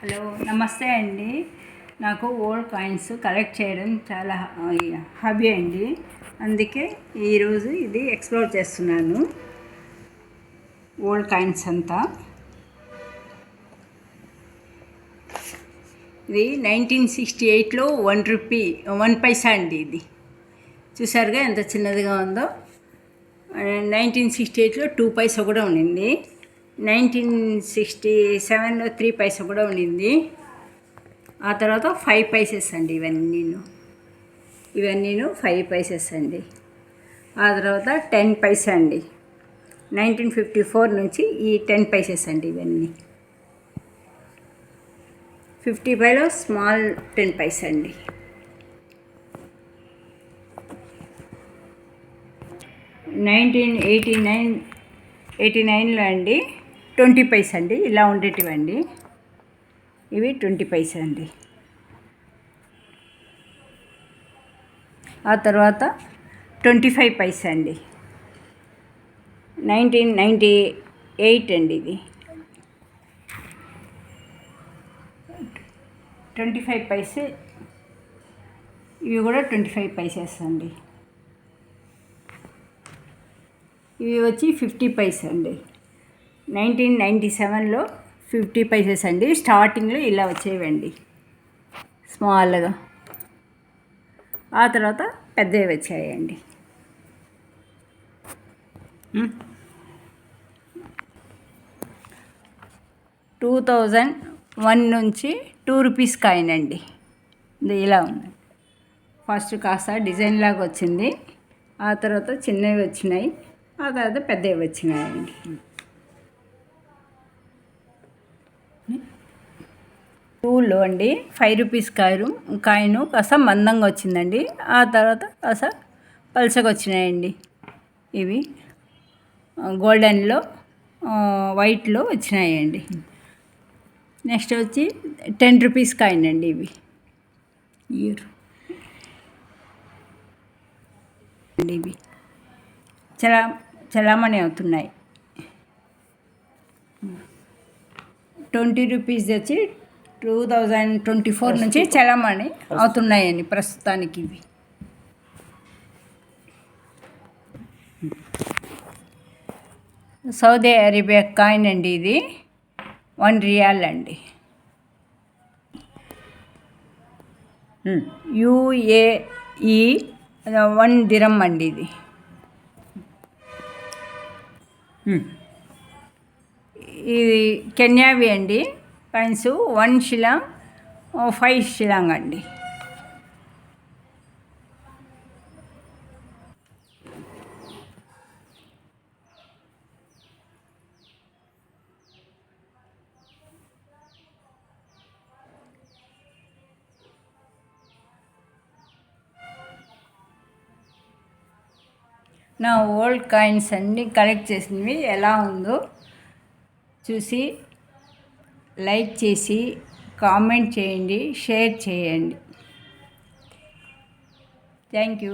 Hello, నమస్తే అండి. నాకు ఓల్డ్ కాయిన్స్ కలెక్ట్ చేయడం చాలా హాబీ అండి. అందుకే ఈరోజు ఇది ఎక్స్ప్లోర్ చేస్తున్నాను. ఓల్డ్ కాయిన్స్ అంతా ఇది 1968లో 1 రూపీ 1 పైసా అండి. ఇది చూసారుగా ఎంత చిన్నదిగా ఉందో. 1968లో 2 పైసా కూడా ఉండింది. 1967లో 3 పైసా కూడా ఉండింది. ఆ తర్వాత 5 పైసెస్ అండి. ఇవన్నీను 5 పైసెస్ అండి. ఆ తర్వాత 10 పైసా అండి. 1954 నుంచి ఈ 10 పైసెస్ అండి. ఇవన్నీ 55లో స్మాల్ 10 పైసా అండి. 1989లో అండి 20 పైసా అండి. ఇలా ఉండేటివండి. ఇవి 20 పైసా అండి. ఆ తర్వాత 25 పైసా అండి. 1998 అండి. ఇది 25 పైసే. ఇవి కూడా 25 పైసెస్ అండి. ఇవి వచ్చి 50 పైసా అండి. 1997లో 50 పైసెస్ అండి. స్టార్టింగ్లో ఇలా వచ్చేవండి స్మాల్గా. ఆ తర్వాత పెద్దవి వచ్చాయండి. 2001 నుంచి 2 రూపీస్ కాయిన్ అండి. ఇది ఇలా ఉంది. ఫస్ట్ కాస్త డిజైన్ లాగా వచ్చింది. ఆ తర్వాత చిన్నవి వచ్చినాయి. ఆ తర్వాత పెద్దవి వచ్చినాయండి. 2లో అండి 5 రూపీస్ కాయిన్ కాస్త మందంగా వచ్చిందండి. ఆ తర్వాత కాస్త పలుచగా వచ్చినాయండి. ఇవి గోల్డెన్లో వైట్లో వచ్చినాయండి. నెక్స్ట్ వచ్చి 10 రూపీస్ కాయిన్ అండి. ఇవి చలామణి అవుతున్నాయి. 20 రూపీస్ వచ్చి 2024 నుంచి చలామణి అవుతున్నాయండి ప్రస్తుతానికి. ఇవి సౌదీ అరేబియా కాయిన్ అండి. ఇది 1 రియాల్ అండి. UAE 1 దిరమ్ అండి. ఇది ఇది కెన్యావి అండి. కాయిన్స్ 1 షిలాంగ్ 5 షిలాంగ్ అండి. నా ఓల్డ్ కాయిన్స్ అన్నీ కలెక్ట్ చేసినవి ఎలా ఉందో చూసి లైక్ చేసి కామెంట్ చేయండి, షేర్ చేయండి. Thank you.